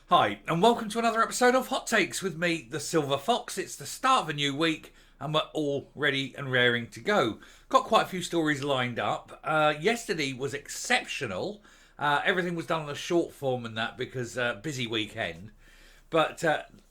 Hi, and welcome to another episode of Hot Takes with me, the Silver Fox. It's the start of a new week, and we're all ready and raring to go. Got quite a few stories lined up. Yesterday was exceptional. Everything was done on a short form and that because busy weekend. But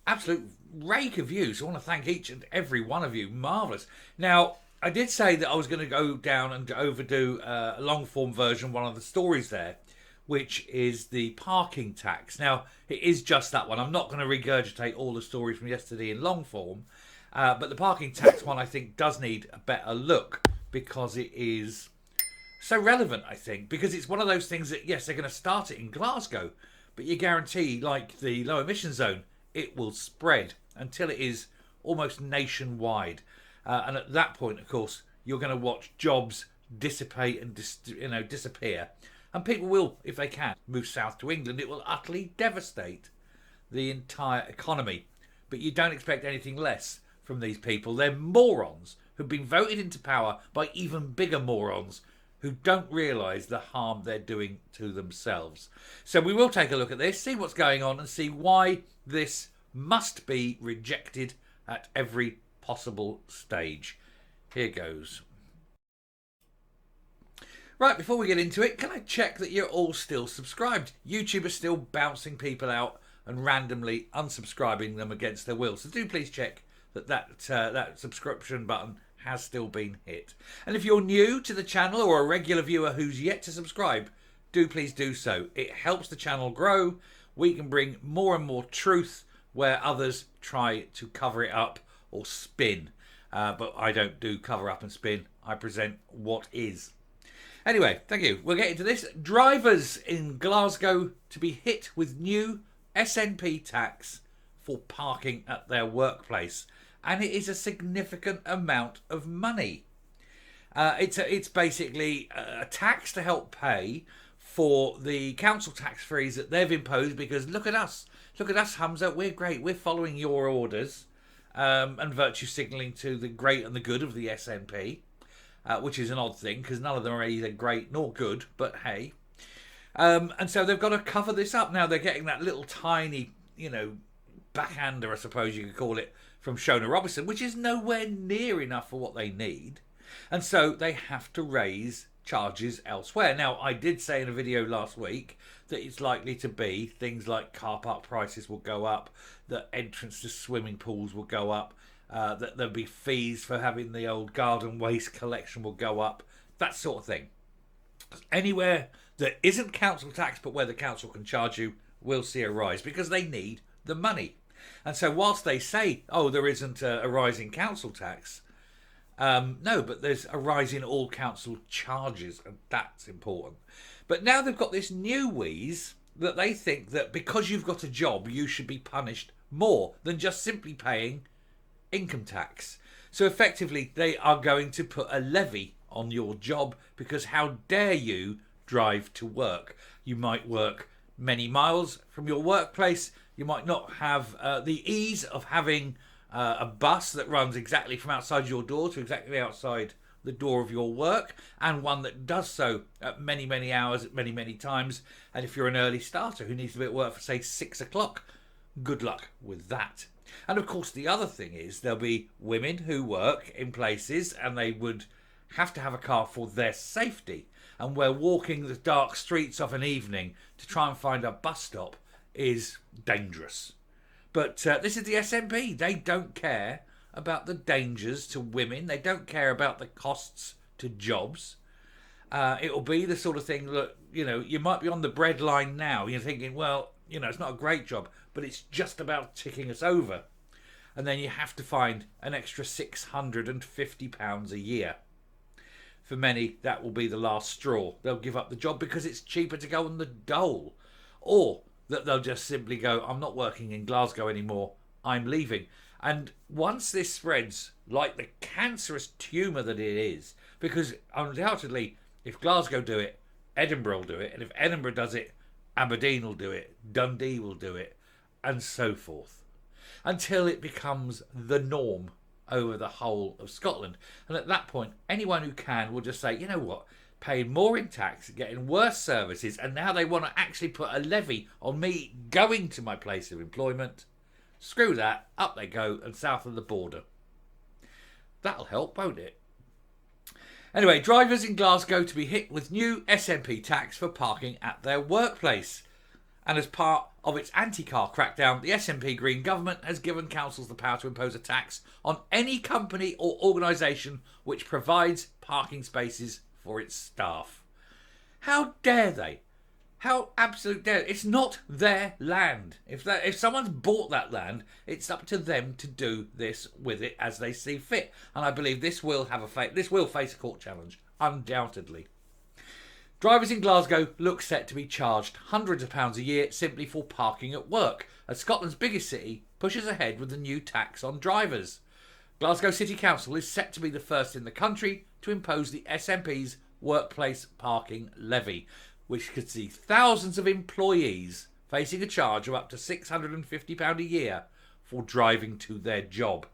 absolute rake of views. So I want to thank each and every one of you. Marvellous. Now, I did say that I was going to go down and overdo a long form version, one of the stories there, which is the parking tax. Now, it is just that one. I'm not going to regurgitate all the stories from yesterday in long form, but the parking tax one I think does need a better look because it is so relevant, I think, because it's one of those things that, yes, they're going to start it in Glasgow, but you guarantee, like the low emission zone, it will spread until it is almost nationwide. And at that point, of course, you're going to watch jobs dissipate and disappear. And people will, if they can, move south to England. It will utterly devastate the entire economy. But you don't expect anything less from these people. They're morons who've been voted into power by even bigger morons who don't realise the harm they're doing to themselves. So we will take a look at this, see what's going on, and see why this must be rejected at every possible stage. Here goes. Right, before we get into it, can I check that you're all still subscribed? YouTube is still bouncing people out and randomly unsubscribing them against their will. So do please check that subscription button has still been hit. And if you're new to the channel or a regular viewer who's yet to subscribe, do please do so. It helps the channel grow. We can bring more and more truth where others try to cover it up or spin. But I don't do cover up and spin. I present what is. Anyway, thank you. We'll get into this. Drivers in Glasgow to be hit with new SNP tax for parking at their workplace. And it is a significant amount of money. It's basically a tax to help pay for the council tax freeze that they've imposed because look at us. Look at us, Hamza. We're great. We're following your orders and virtue signalling to the great and the good of the SNP. Which is an odd thing because none of them are either great nor good, but hey. And so they've got to cover this up. Now they're getting that little tiny, backhander, I suppose you could call it, from Shona Robinson, which is nowhere near enough for what they need. And so they have to raise charges elsewhere. Now, I did say in a video last week that it's likely to be things like car park prices will go up, that entrance to swimming pools will go up, that there'll be fees for having the old garden waste collection will go up, that sort of thing. Anywhere that isn't council tax but where the council can charge you will see a rise because they need the money. And so whilst they say, oh, there isn't a rise in council tax, no, but there's a rise in all council charges, and that's important. But now they've got this new wheeze that they think that because you've got a job you should be punished more than just simply paying income tax. So effectively they are going to put a levy on your job because how dare you drive to work. You might work many miles from your workplace. You might not have the ease of having a bus that runs exactly from outside your door to exactly outside the door of your work, and one that does so at many hours at many times. And if you're an early starter who needs to be at work for say 6 o'clock, good luck with that. And of course the other thing is there'll be women who work in places and they would have to have a car for their safety, and where walking the dark streets of an evening to try and find a bus stop is dangerous. But this is the SNP. They don't care about the dangers to women. They don't care about the costs to jobs. It'll be the sort of thing that, you might be on the breadline now. You're thinking, well, it's not a great job, but it's just about ticking us over. And then you have to find an extra £650 a year. For many, that will be the last straw. They'll give up the job because it's cheaper to go on the dole. Or that they'll just simply go, I'm not working in Glasgow anymore, I'm leaving. And once this spreads, like the cancerous tumour that it is, because undoubtedly, if Glasgow do it, Edinburgh will do it, and if Edinburgh does it, Aberdeen will do it, Dundee will do it, and so forth, until it becomes the norm over the whole of Scotland. And at that point, anyone who can will just say, you know what, paying more in tax, getting worse services, and now they want to actually put a levy on me going to my place of employment. Screw that, up they go and south of the border. That'll help, won't it? Anyway, drivers in Glasgow to be hit with new SNP tax for parking at their workplace. And as part of its anti-car crackdown, the SNP Green government has given councils the power to impose a tax on any company or organisation which provides parking spaces for its staff. How dare they? How absolute dare they? It's not their land. If someone's bought that land, it's up to them to do this with it as they see fit. And I believe this will face a court challenge, undoubtedly. Drivers in Glasgow look set to be charged hundreds of pounds a year simply for parking at work, as Scotland's biggest city pushes ahead with the new tax on drivers. Glasgow City Council is set to be the first in the country to impose the SNP's workplace parking levy, which could see thousands of employees facing a charge of up to £650 a year for driving to their job.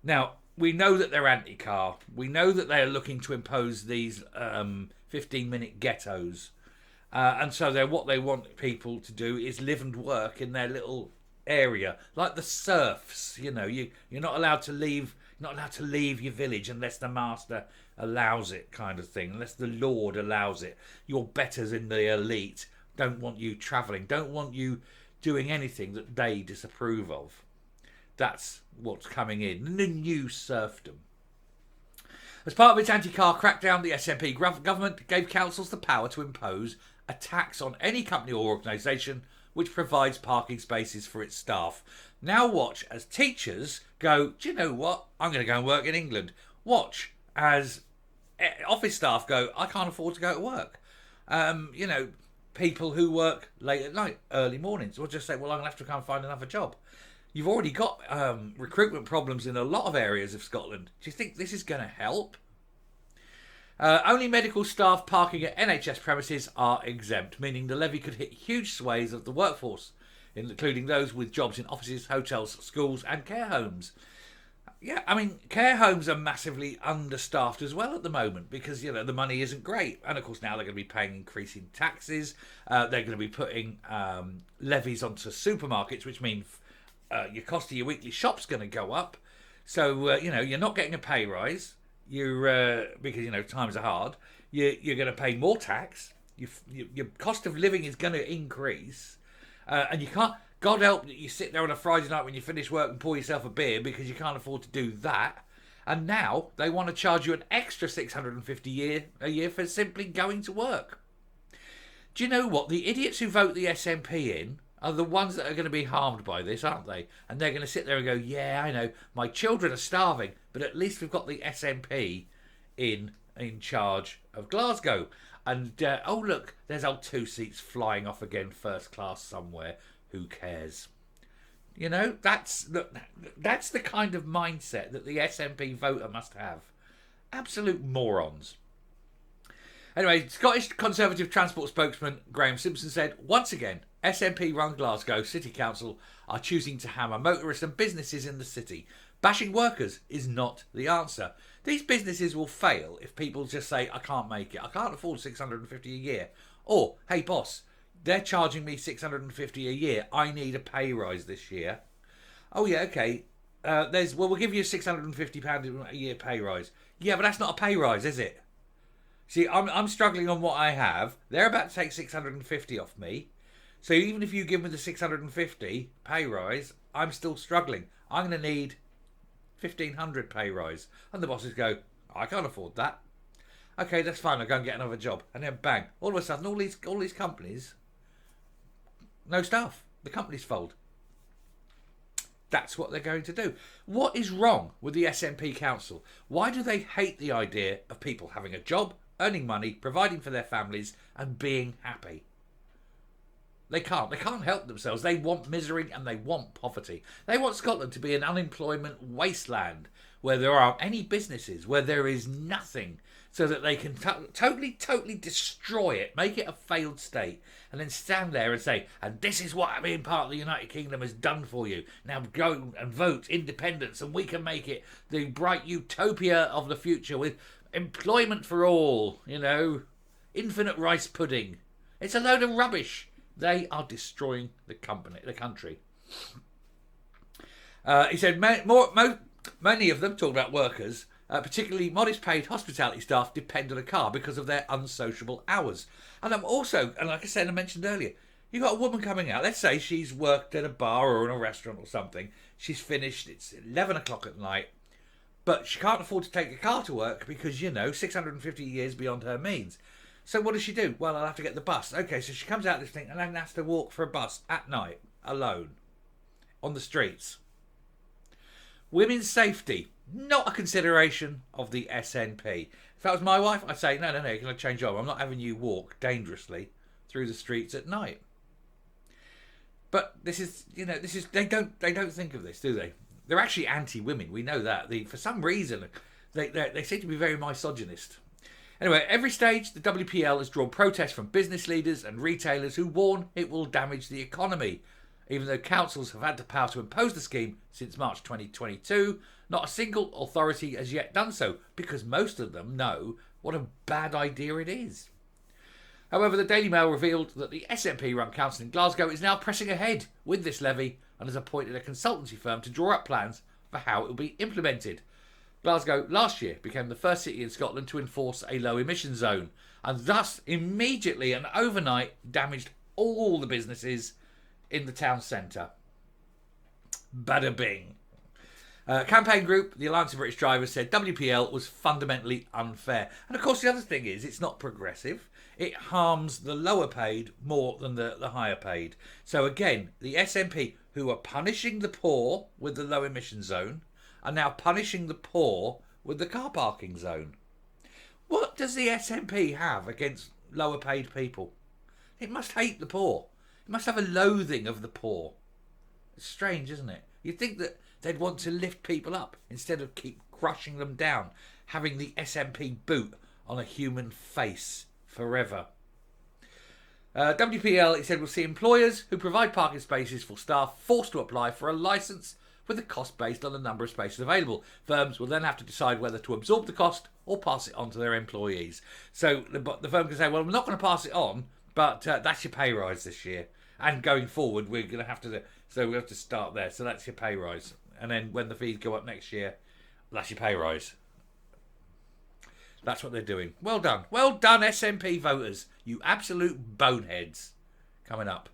Now, we know that they're anti-car. We know that they're looking to impose these 15-minute ghettos. And so what they want people to do is live and work in their little area, like the serfs. You know, you're not allowed to leave. You're not allowed to leave your village unless the master allows it, kind of thing. Unless the Lord allows it. Your betters in the elite don't want you travelling. Don't want you doing anything that they disapprove of. That's what's coming in. The new serfdom. As part of its anti-car crackdown, the SNP government gave councils the power to impose a tax on any company or organisation which provides parking spaces for its staff. Now watch as teachers go, do you know what? I'm going to go and work in England. Watch as office staff go, I can't afford to go to work. People who work late at night, early mornings, will just say, well, I'm going to have to come and find another job. You've already got recruitment problems in a lot of areas of Scotland. Do you think this is going to help? Only medical staff parking at NHS premises are exempt, meaning the levy could hit huge swathes of the workforce, including those with jobs in offices, hotels, schools and care homes. Yeah, I mean, care homes are massively understaffed as well at the moment because, you know, the money isn't great. And, of course, now they're going to be paying increasing taxes. They're going to be putting levies onto supermarkets, which means your cost of your weekly shop's going to go up. So, you're not getting a pay rise. Because, times are hard. You're going to pay more tax. Your cost of living is going to increase. And you can't... God help that you sit there on a Friday night when you finish work and pour yourself a beer because you can't afford to do that. And now they want to charge you an extra $650 a year for simply going to work. Do you know what? The idiots who vote the SNP in are the ones that are going to be harmed by this, aren't they? And they're going to sit there and go, yeah, I know, my children are starving, but at least we've got the SNP in charge of Glasgow. And, look, there's old two seats flying off again, first class somewhere. Who cares? That's the kind of mindset that the SNP voter must have. Absolute morons. Anyway, Scottish Conservative Transport spokesman Graham Simpson said, once again, SNP-run Glasgow City Council are choosing to hammer motorists and businesses in the city. Bashing workers is not the answer. These businesses will fail if people just say, I can't make it. I can't afford $650 a year. Or, hey boss, they're charging me $650 a year. I need a pay rise this year. Oh yeah, okay. We'll give you £650 a year pay rise. Yeah, but that's not a pay rise, is it? See, I'm struggling on what I have. They're about to take $650 off me. So even if you give me the $650 pay rise, I'm still struggling. I'm going to need $1,500 pay rise. And the bosses go, I can't afford that. Okay, that's fine. I'll go and get another job. And then bang, all of a sudden, all these companies, no staff. The companies fold. That's what they're going to do. What is wrong with the SNP Council? Why do they hate the idea of people having a job, earning money, providing for their families, and being happy? They can't. They can't help themselves. They want misery and they want poverty. They want Scotland to be an unemployment wasteland where there aren't any businesses, where there is nothing, so that they can totally destroy it, make it a failed state, and then stand there and say, and this is what being part of the United Kingdom has done for you. Now go and vote independence and we can make it the bright utopia of the future with employment for all, you know, infinite rice pudding. It's a load of rubbish. They are destroying the country. He said many of them, talking about workers, particularly modest paid hospitality staff, depend on a car because of their unsociable hours. And I'm also, and like I said, I mentioned earlier, you've got a woman coming out. Let's say she's worked at a bar or in a restaurant or something. She's finished. It's 11 o'clock at night. But she can't afford to take a car to work because, 650 years beyond her means. So what does she do? Well, I'll have to get the bus. Okay, so she comes out this thing and then has to walk for a bus at night, alone, on the streets. Women's safety, not a consideration of the SNP. If that was my wife, I'd say, no, you're going to change job. I'm not having you walk dangerously through the streets at night. But this is they don't think of this, do they? They're actually anti-women. We know that. For some reason, they seem to be very misogynist. Anyway, at every stage, the WPL has drawn protests from business leaders and retailers who warn it will damage the economy. Even though councils have had the power to impose the scheme since March 2022, not a single authority has yet done so because most of them know what a bad idea it is. However, the Daily Mail revealed that the SNP-run council in Glasgow is now pressing ahead with this levy and has appointed a consultancy firm to draw up plans for how it will be implemented. Glasgow last year became the first city in Scotland to enforce a low emission zone and thus immediately and overnight damaged all the businesses in the town centre. Bada bing. Campaign group, the Alliance of British Drivers, said WPL was fundamentally unfair. And of course the other thing is it's not progressive. It harms the lower paid more than the higher paid. So again, the SNP, who are punishing the poor with the low emission zone, are now punishing the poor with the car parking zone. What does the SNP have against lower paid people? It must hate the poor. It must have a loathing of the poor. It's strange, isn't it? You'd think that they'd want to lift people up instead of keep crushing them down, having the SNP boot on a human face forever. WPL, it said, will see employers who provide parking spaces for staff forced to apply for a licence with a cost based on the number of spaces available. Firms will then have to decide whether to absorb the cost or pass it on to their employees. So the firm can say, well, I'm not going to pass it on, but that's your pay rise this year. And going forward, we're going to have to, so we have to start there. So that's your pay rise. And then when the fees go up next year, that's your pay rise. That's what they're doing. Well done. Well done, SNP voters. You absolute boneheads. Coming up.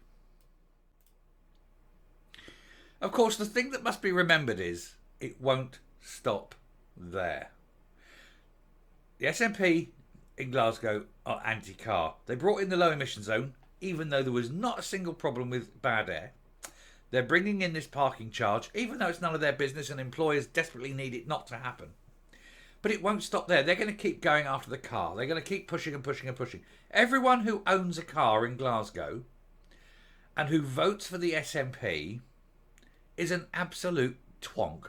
Of course, the thing that must be remembered is it won't stop there. The SNP in Glasgow are anti-car. They brought in the low emission zone, even though there was not a single problem with bad air. They're bringing in this parking charge, even though it's none of their business and employers desperately need it not to happen. But it won't stop there. They're going to keep going after the car. They're going to keep pushing and pushing and pushing. Everyone who owns a car in Glasgow and who votes for the SNP is an absolute twonk.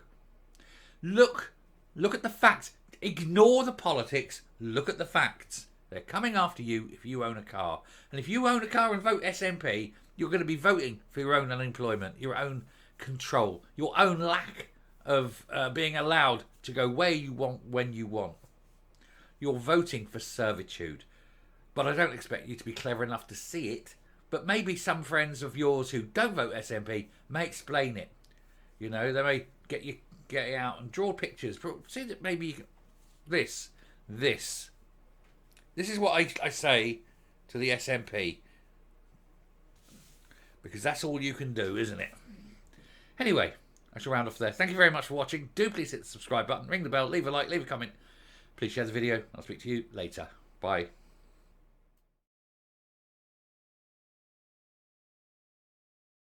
Look at the facts. Ignore the politics. Look at the facts. They're coming after you if you own a car. And if you own a car and vote SNP, you're going to be voting for your own unemployment, your own control, your own lack of being allowed to go where you want, when you want. You're voting for servitude. But I don't expect you to be clever enough to see it. But maybe some friends of yours who don't vote SNP may explain it. You know, they may get you out and draw pictures. See that maybe you can, this is what I say to the SNP. Because that's all you can do, isn't it? Anyway, I shall round off there. Thank you very much for watching. Do please hit the subscribe button, ring the bell, leave a like, leave a comment. Please share the video. I'll speak to you later. Bye.